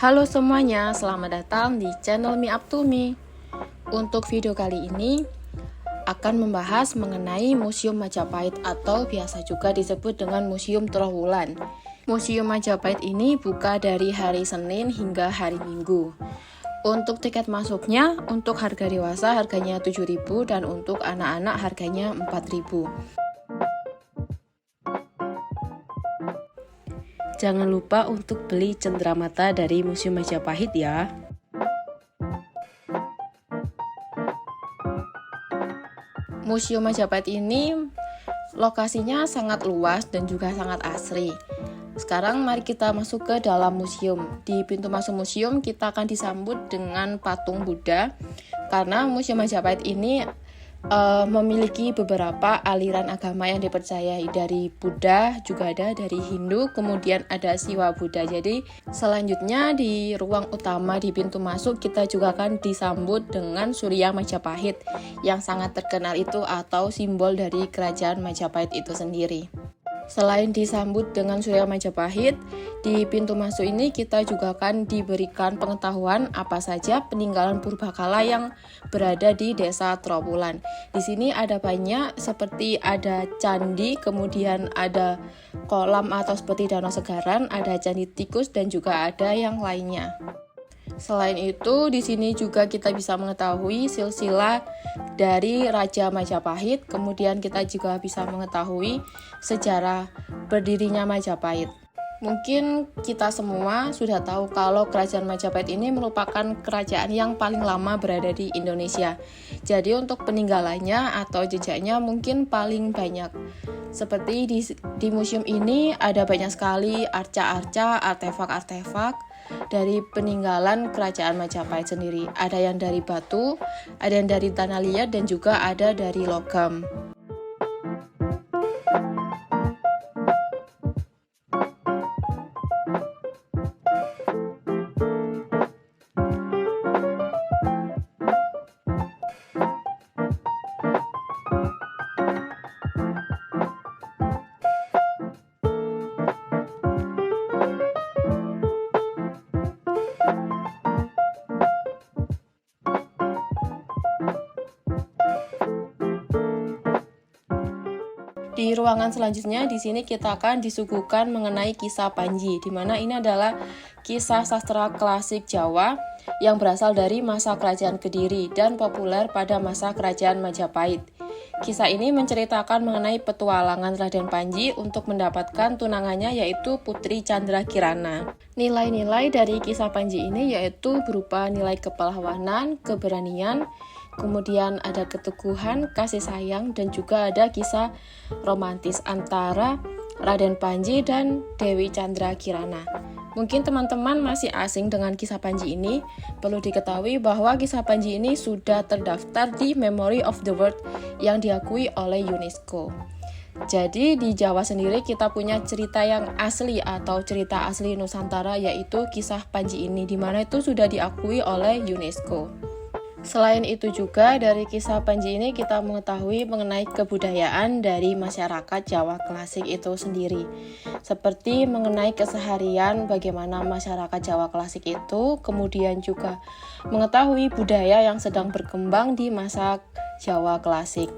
Halo semuanya, selamat datang di channel Me Up to Me. Untuk video kali ini akan membahas mengenai Museum Majapahit atau biasa juga disebut dengan Museum Trowulan. Museum Majapahit ini buka dari hari Senin hingga hari Minggu. Untuk tiket masuknya, untuk harga dewasa harganya 7.000 dan untuk anak-anak harganya 4.000. Jangan lupa untuk beli cenderamata dari Museum Majapahit ya. Museum Majapahit ini lokasinya sangat luas dan juga sangat asri. Sekarang mari kita masuk ke dalam museum. Di pintu masuk museum kita akan disambut dengan patung Buddha karena Museum Majapahit ini memiliki beberapa aliran agama yang dipercayai. Dari Buddha juga ada, dari Hindu, kemudian ada Siwa Buddha. Jadi selanjutnya di ruang utama di pintu masuk kita juga akan disambut dengan Surya Majapahit yang sangat terkenal itu atau simbol dari kerajaan Majapahit itu sendiri. Selain disambut dengan Surya Majapahit, di pintu masuk ini kita juga akan diberikan pengetahuan apa saja peninggalan purbakala yang berada di Desa Trowulan. Di sini ada banyak, seperti ada candi, kemudian ada kolam atau seperti danau segaran, ada candi tikus dan juga ada yang lainnya. Selain itu, di sini juga kita bisa mengetahui silsilah dari Raja Majapahit, kemudian kita juga bisa mengetahui sejarah berdirinya Majapahit. Mungkin kita semua sudah tahu kalau kerajaan Majapahit ini merupakan kerajaan yang paling lama berada di Indonesia. Jadi untuk peninggalannya atau jejaknya mungkin paling banyak. Seperti di museum ini ada banyak sekali arca-arca, artefak-artefak dari peninggalan kerajaan Majapahit sendiri. Ada yang dari batu, ada yang dari tanah liat, dan juga ada dari logam. Di ruangan selanjutnya, di sini kita akan disuguhkan mengenai kisah Panji, di mana ini adalah kisah sastra klasik Jawa yang berasal dari masa kerajaan Kediri dan populer pada masa kerajaan Majapahit. Kisah ini menceritakan mengenai petualangan Raden Panji untuk mendapatkan tunangannya yaitu Putri Candra Kirana. Nilai-nilai dari kisah Panji ini yaitu berupa nilai kepahlawanan, keberanian, kemudian ada keteguhan, kasih sayang, dan juga ada kisah romantis antara Raden Panji dan Dewi Candra Kirana. Mungkin teman-teman masih asing dengan kisah Panji ini. Perlu diketahui bahwa kisah Panji ini sudah terdaftar di Memory of the World yang diakui oleh UNESCO. Jadi di Jawa sendiri kita punya cerita yang asli atau cerita asli Nusantara yaitu kisah Panji ini, di mana itu sudah diakui oleh UNESCO. Selain itu juga dari kisah Panji ini kita mengetahui mengenai kebudayaan dari masyarakat Jawa klasik itu sendiri. Seperti mengenai keseharian bagaimana masyarakat Jawa klasik itu, kemudian juga mengetahui budaya yang sedang berkembang di masa Jawa klasik.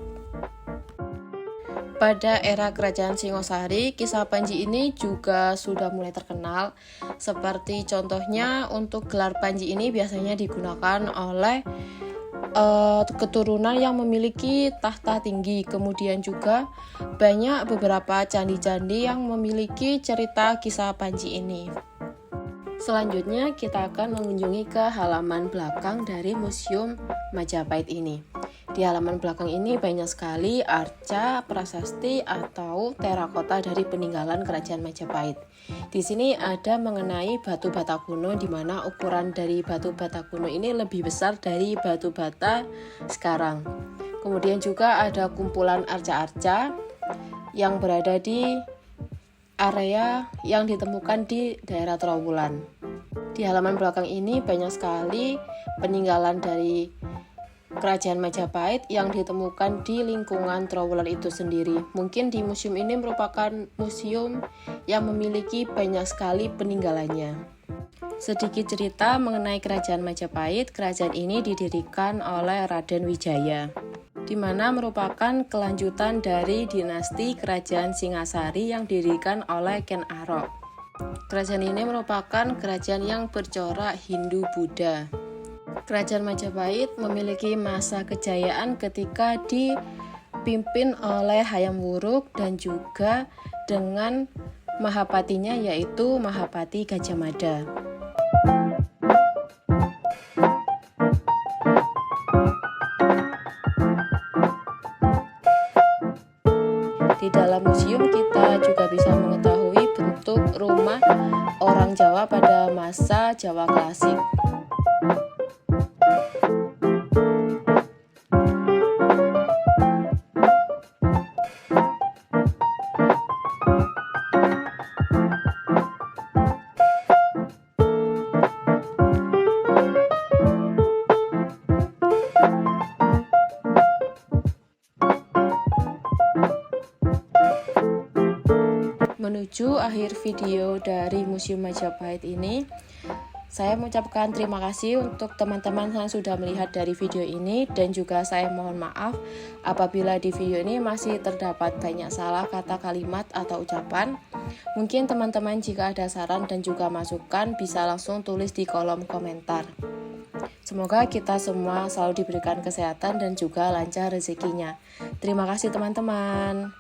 Pada era kerajaan Singosari, kisah Panji ini juga sudah mulai terkenal. Seperti contohnya untuk gelar Panji ini biasanya digunakan oleh keturunan yang memiliki tahta tinggi. Kemudian juga banyak beberapa candi-candi yang memiliki cerita kisah Panji ini. Selanjutnya kita akan mengunjungi ke halaman belakang dari Museum Majapahit ini. Di halaman belakang ini banyak sekali arca, prasasti, atau terakota dari peninggalan kerajaan Majapahit. Di sini ada mengenai batu bata kuno, di mana ukuran dari batu bata kuno ini lebih besar dari batu bata sekarang. Kemudian juga ada kumpulan arca-arca yang berada di area yang ditemukan di daerah Trowulan. Di halaman belakang ini banyak sekali peninggalan dari kerajaan Majapahit yang ditemukan di lingkungan Trowulan itu sendiri. Mungkin di museum ini merupakan museum yang memiliki banyak sekali peninggalannya. Sedikit cerita mengenai Kerajaan Majapahit. Kerajaan ini didirikan oleh Raden Wijaya, di mana merupakan kelanjutan dari dinasti Kerajaan Singasari yang didirikan oleh Ken Arok. Kerajaan ini merupakan kerajaan yang bercorak Hindu-Buddha. Kerajaan Majapahit memiliki masa kejayaan ketika dipimpin oleh Hayam Wuruk dan juga dengan Mahapatinya yaitu Mahapati Gajah Mada. Di dalam museum kita juga bisa mengetahui bentuk rumah orang Jawa pada masa Jawa Klasik. Menuju akhir video dari Museum Majapahit ini, saya mengucapkan terima kasih untuk teman-teman yang sudah melihat dari video ini, dan juga saya mohon maaf apabila di video ini masih terdapat banyak salah kata, kalimat, atau ucapan. Mungkin teman-teman jika ada saran dan juga masukan bisa langsung tulis di kolom komentar. Semoga kita semua selalu diberikan kesehatan dan juga lancar rezekinya. Terima kasih teman-teman.